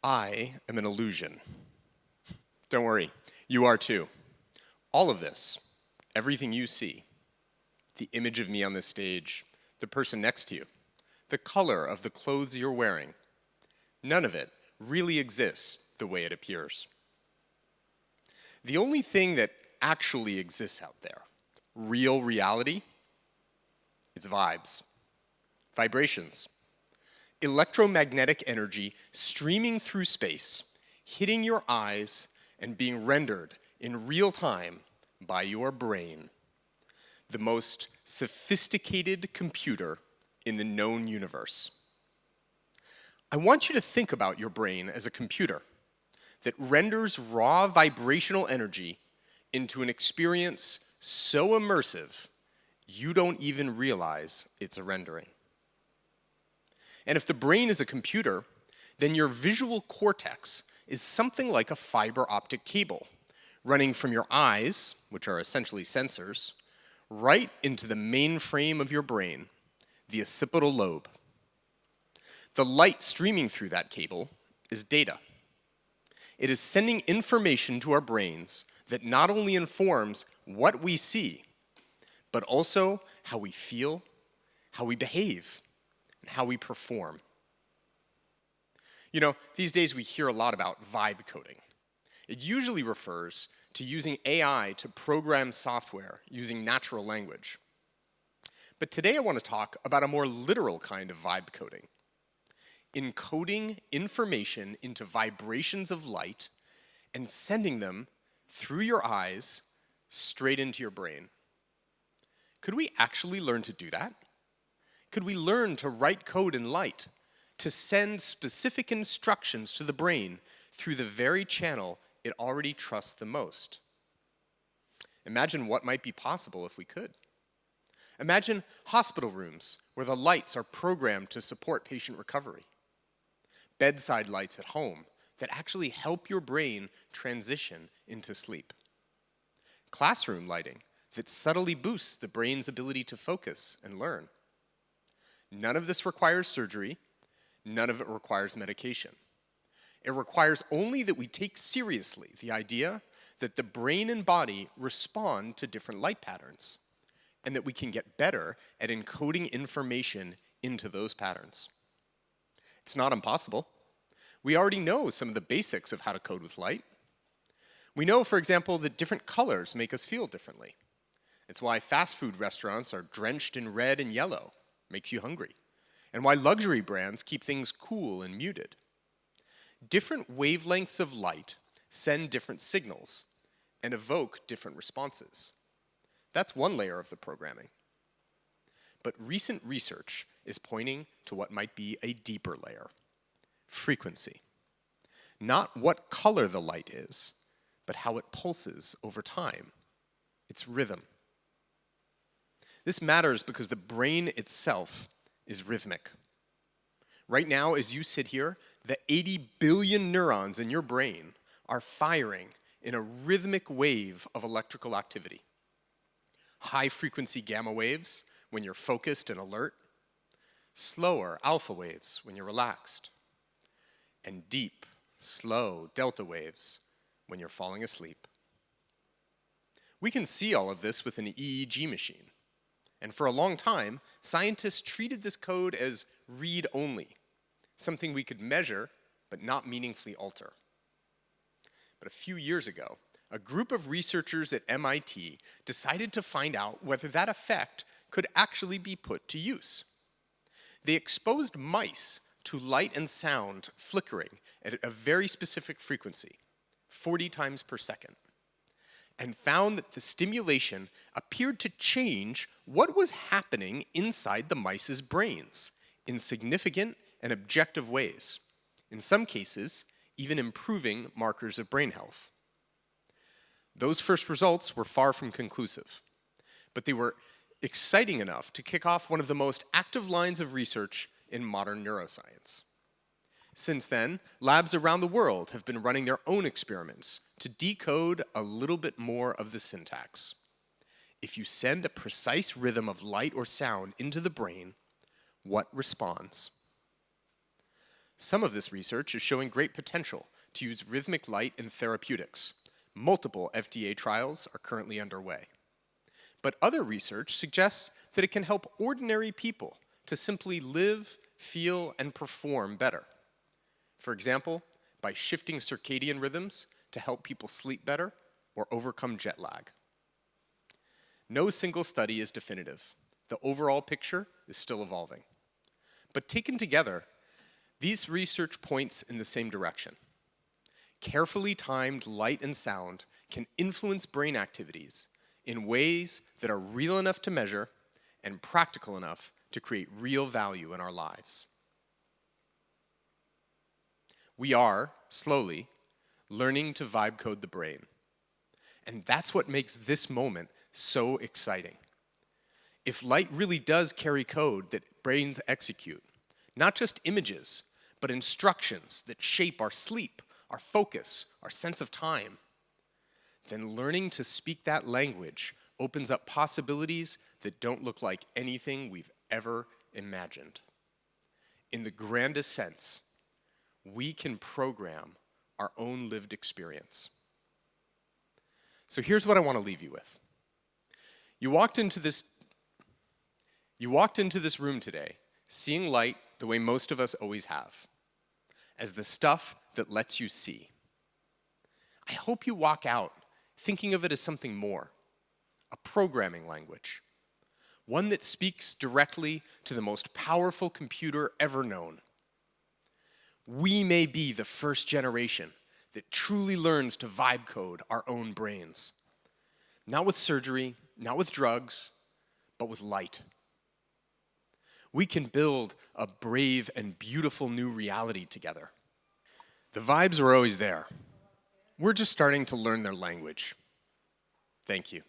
I am an illusion. Don't worry, you are too. All of this, everything you see, the image of me on this stage, the person next to you, the color of the clothes you're wearing, none of it really exists the way it appears. The only thing that actually exists out there, real reality, it's vibes, vibrations, electromagnetic energy streaming through space, hitting your eyes and being rendered in real time by your brain, the most sophisticated computer in the known universe. I want you to think about your brain as a computer that renders raw vibrational energy into an experience so immersive you don't even realize it's a rendering. And if the brain is a computer, then your visual cortex is something like a fiber optic cable running from your eyes, which are essentially sensors, right into the mainframe of your brain, the occipital lobe. The light streaming through that cable is data. It is sending information to our brains that not only informs what we see, but also how we feel, how we behave, and how we perform. You know, these days we hear a lot about vibe coding. It usually refers to using AI to program software using natural language. But today I want to talk about a more literal kind of vibe coding. Encoding information into vibrations of light and sending them through your eyes straight into your brain. Could we actually learn to do that? Could we learn to write code in light, to send specific instructions to the brain through the very channel it already trusts the most? Imagine what might be possible if we could. Imagine hospital rooms where the lights are programmed to support patient recovery. Bedside lights at home that actually help your brain transition into sleep. Classroom lighting that subtly boosts the brain's ability to focus and learn. None of this requires surgery. None of it requires medication. It requires only that we take seriously the idea that the brain and body respond to different light patterns, and that we can get better at encoding information into those patterns. It's not impossible. We already know some of the basics of how to code with light. We know, for example, that different colors make us feel differently. It's why fast food restaurants are drenched in red and yellow, makes you hungry, and why luxury brands keep things cool and muted. Different wavelengths of light send different signals and evoke different responses. That's one layer of the programming. But recent research is pointing to what might be a deeper layer: frequency. Not what color the light is, but how it pulses over time. Its rhythm. This matters because the brain itself is rhythmic. Right now, as you sit here, the 80 billion neurons in your brain are firing in a rhythmic wave of electrical activity. High-frequency gamma waves when you're focused and alert, slower alpha waves when you're relaxed, and deep, slow delta waves when you're falling asleep. We can see all of this with an EEG machine. And for a long time, scientists treated this code as read-only, something we could measure but not meaningfully alter. But a few years ago, a group of researchers at MIT decided to find out whether that effect could actually be put to use. They exposed mice to light and sound flickering at a very specific frequency, 40 times per second, and found that the stimulation appeared to change what was happening inside the mice's brains in significant and objective ways, in some cases, even improving markers of brain health. Those first results were far from conclusive, but they were exciting enough to kick off one of the most active lines of research in modern neuroscience. Since then, labs around the world have been running their own experiments to decode a little bit more of the syntax. If you send a precise rhythm of light or sound into the brain, what responds? Some of this research is showing great potential to use rhythmic light in therapeutics. Multiple FDA trials are currently underway. But other research suggests that it can help ordinary people to simply live, feel, and perform better. For example, by shifting circadian rhythms to help people sleep better or overcome jet lag. No single study is definitive. The overall picture is still evolving. But taken together, these research points in the same direction. Carefully timed light and sound can influence brain activities in ways that are real enough to measure and practical enough to create real value in our lives. We are, slowly, learning to vibe code the brain. And that's what makes this moment so exciting. If light really does carry code that brains execute, not just images, but instructions that shape our sleep, our focus, our sense of time, then learning to speak that language opens up possibilities that don't look like anything we've ever imagined. In the grandest sense, we can program our own lived experience. So here's what I want to leave you with. You walked into this room today seeing light the way most of us always have, as the stuff that lets you see. I hope you walk out thinking of it as something more, a programming language, one that speaks directly to the most powerful computer ever known. We may be the first generation that truly learns to vibe code our own brains. Not with surgery, not with drugs, but with light. We can build a brave and beautiful new reality together. The vibes are always there. We're just starting to learn their language. Thank you.